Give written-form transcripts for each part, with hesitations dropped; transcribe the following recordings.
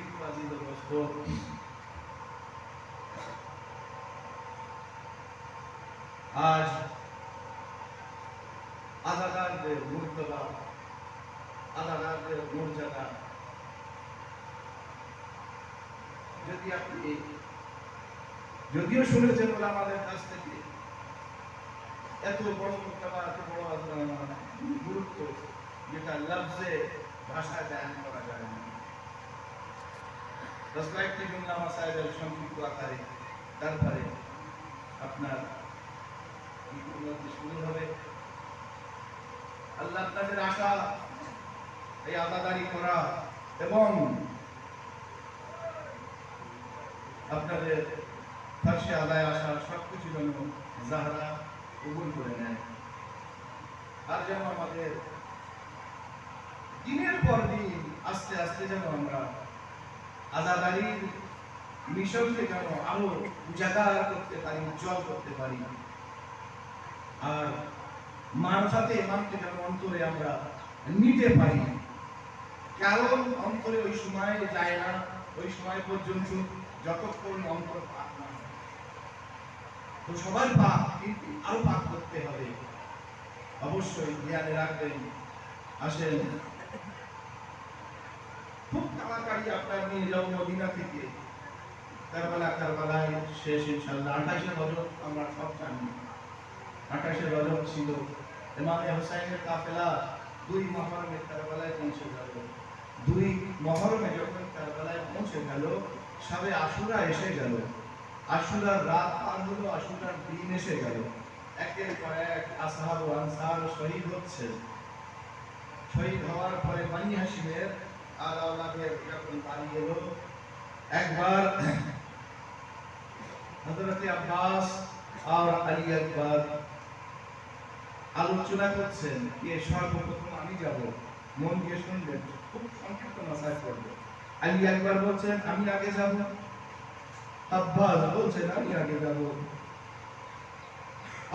কিন্তু আজিজ দোস্ত, আজ আজাদারদের মুর্তবা, আজাদারদের মর্যাদা যদি আপনি যদিও শুনেছেন বলে আমাদের কাছ থেকে এত বড় মুর্তবা, এত বড় গুরুত্ব যেটা লফজে ভাষায় বয়ান করা যায় না। কয়েকটি জুমলা মাসাইলের সংক্ষিপ্ত আকারে তারপরে আপনার শুরু হবে। আল্লাহ তাদের আশা এই আদাদারি করা এবং আপনাদের ফার্সে আদায় আসা সবকিছু যেন যাহারা কবুল করে নেয়, আর যেন আমাদের দিনের পর দিন আস্তে আস্তে যেন আমরা আজাদারির মিশনকে যেন আরো উজাগার করতে পারি, উজ্জ্বল করতে পারি, আর মারফাতে ইমানকে যেন অন্তরে আমরা নিতে পারি। কারণ অন্তরে ওই সময় যায় না, ওই সময় পর্যন্ত যতক্ষণ অন্তর পাক না হয়। তো সবার পাক, কিন্তু আরো পাক করতে হবে। অবশ্যই ধ্যানে রাখবেন। আসেন, খুব তাড়াতাড়ি আপনার নিয়ে যাও মদিনা থেকে কারবালায় শেষ ইনশাআল্লাহ। 28 রজব আমরা সব জানি। 28 রজব ছিল ইমামে হুসাইনের কাফেলা 2 মুহররমে কারবালায় পৌঁছে গেল। 2 মুহররমে যখন কারবালায় পৌঁছে গেল, সবে আশুরা এসে গেল। আশুরার রাত পার হলো, আশুরার দিন এসে গেল। একের পর এক আসহাব ও আনসার শহীদ হচ্ছে। শহীদ হওয়ার পরে বানি হাশিমের আর আওলাদের যখন বাড়ি এলো, একবার হযরত আব্বাস আর আলী আকবর আলোচনা করছেন যে সর্বপ্রথম আমি যাব। মন দিয়ে শুনবেন, খুব সংক্ষিপ্ত নসায় পড়ব। আলী আকবর বলছেন আমি আগে যাব, আব্বাস বলছেন আমি আগে যাব।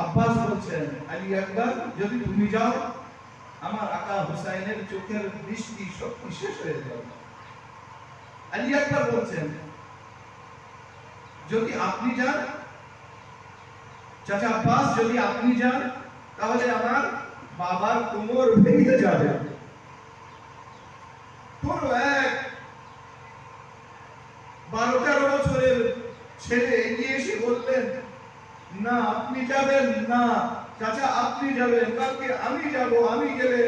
আব্বাস বলছেন আলী আকবর যদি তুমি যাও, আমার আকা হুসাইনের চোখের দৃষ্টি শক্তি শেষ হয়ে যাবে। আলী আকবর বলছেন যদি আপনি যান, চাচা আব্বাস যদি আপনি যান, তাহলে আমার বাবার কোমর ভেঙে যাবে। কোন এক 12-13 বছরের ছেলে এগিয়ে এসে বললেন না আপনি যাবেন না, চাচা আপনি যাবেন, কালকে আমি যাব, আমি গেলে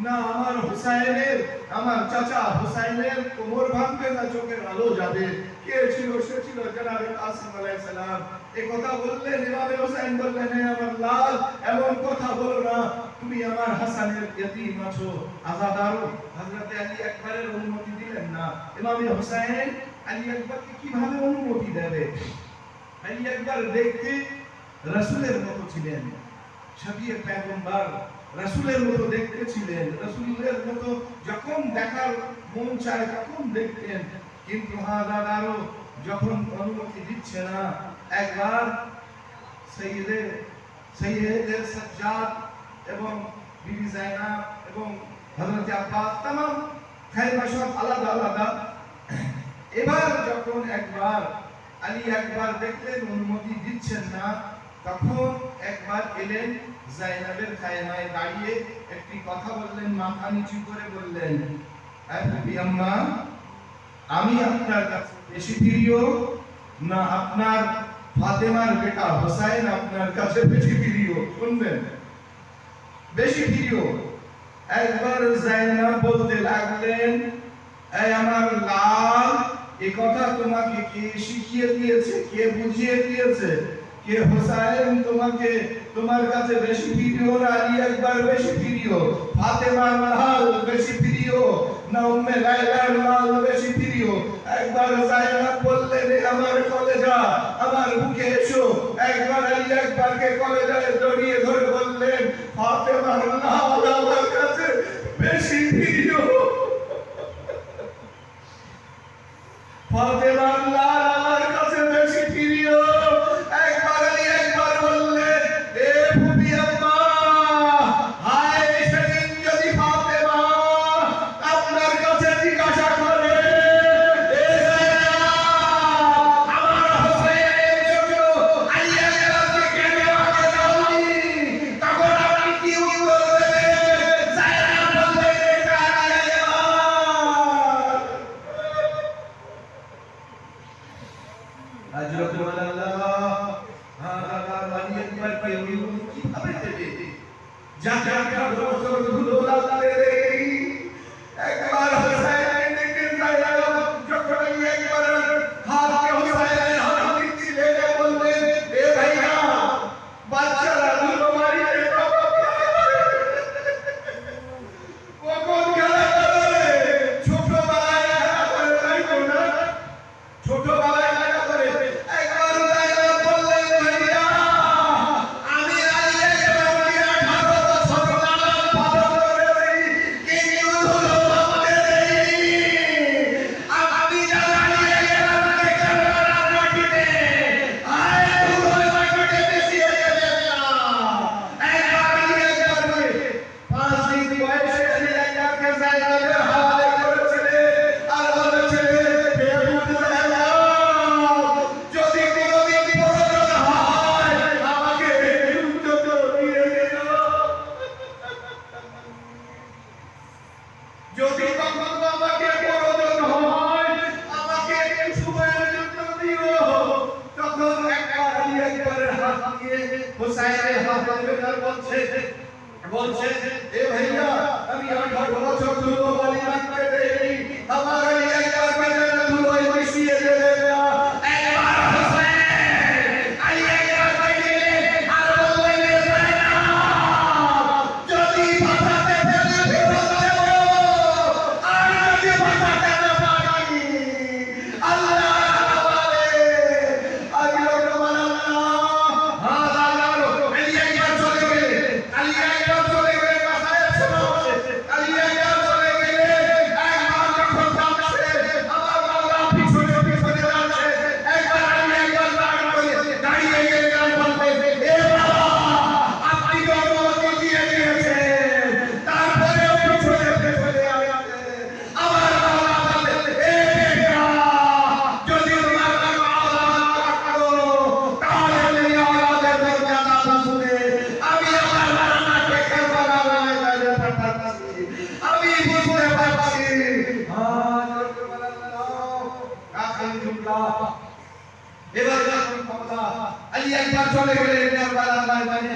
না আমার হুসাইনের, আমার চাচা হুসাইনের কোমর ভাঙবে না, চোখের আলো যাবে। কে ছিল? সে ছিল জনাবে কাসিম আলাইহিস সালাম। এই কথা বললেন, ইমামে হুসাইন বললেন হে আমার লাল, এমন কথা বলো না, তুমি আমার হাসানের ইতিম আছো, আজাদারো। হযরত আলী আকবরের অনুমতি দিলেন না। ইমামে হুসাইন আলী আকবরকে কিভাবে অনুমতি দেবে? আলী আকবর দেখতে রাসূলের মতো ছিলেন, শফিয়ে পয়গম্বর রাসূলের মতো দেখতে ছিলেন। রাসূলের মতো যখন দেখার মন চায় তখন দেখতেন, কিন্তু হাজারো যখন অনুমতি দিচ্ছে না, একবার সৈয়দে সাজ্জাদ এবং বিবি যায়নাব এবং হযরত আব্বাস तमाम খালিফা সব আলাদা আলাদা। এবার যখন একবার আলী আকবর দেখলেন অনুমতি দিচ্ছেন না, তখন একবার এলেন যায়নাবের খায়মায় দাঁড়িয়ে একটি কথা বললেন, মাথা নিচু করে বললেন আবি আম্মা, আমি আপনার কাছে বেশি প্রিয় না আপনার ফাতেমার বেটা হোসেন আপনার কাছে বেশি প্রিয়? শুনবেন, বেশি প্রিয়। একবার যায়নাব বলতে লাগলেন এই আমার লাল, এই কথা তোমাকে কে শিখিয়ে দিয়েছে, কে বুঝিয়ে দিয়েছে? কে হোসেন তোমাকে তোমার কাছে বেশি প্রিয় না আলী আকবর বেশি প্রিয়? ফাতেমার লাল বেশি প্রিয় না উম্মে লায়লার লাল বেশি প্রিয়? একবার যায়নাব বললেন আমার কলেজা, আমার বুকে এসো। একবার আলী আকবরকে কলেজায় জড়িয়ে ধরে বললেন ফাতেমার লাল আমার কাছে বেশি প্রিয়। ফাতেমার লাল আমার কাছে বেশি প্রিয়। একবার আলী আকবর বললেন এ ফুপি আম্মা, হায় সেদিন যদি ফাতেমা আপনার কাছে জিজ্ঞাসা করে এ যাকে আমরা বছর ধুলো লাগতে দেই একবার হোসাইন দেখে যাইলো যখন একবার হাতে হোসাইন হাত দিচ্ছিলেন বললেন এ ভাইয়া বাচ্চারা ধুলো মারিয়ে কখন খেলা করে ছোটবেলায় খেলা করে তাই না ছোটবেলায় খেলা করে একবার যাইলো বললেন ভাইয়া আমি যদি কখনো আমাকে প্রয়োজন হয় আমাকে একটু সময়ের জন্য দিও তখন একবার হাত দিয়ে হোসাইনের হাত ধরে বলছে এ ভাইয়া আমি 18 বছর ধুলো বালি মারতে দেই আমার একবার বেদনা ধুলোয় মিশিয়ে দেবে না একবার হোসাইন আলী একবার কইলে আর বললেন যদি বাঁচাতে পেরে ফেরত দেব আর যদি বাঁচাতে না পারি আল্লাহ আমারে আল্লাহ আলী একবার চলে গেলে আলী একবার চলে গেলে কথায় শোনো আলী একবার চলে গেলে একবার যখন যাচ্ছে আমার বাবা পিছনে পিছনে যাচ্ছে একবার আলী একবার দাঁড়িয়ে গেলে গান বলতে এ বাবা আপনি তো অনুমতি দিয়ে দিয়েছেন তারপরেও পিছনে পিছনে আসছে আমার বাবা বলে এ বেটা যদি তোমার বাবা আল্লাহ করো তাহলে তুমি আওলাদের দরজা শুনে আমি আমার বাবাকে কারবালা ময়দানে পাঠাচ্ছি আমি বুঝতে পারছি আখির জুমলা এবার যখন ক্ষমতা আলী একবার চলে গেলেন কারবালা ময়দানে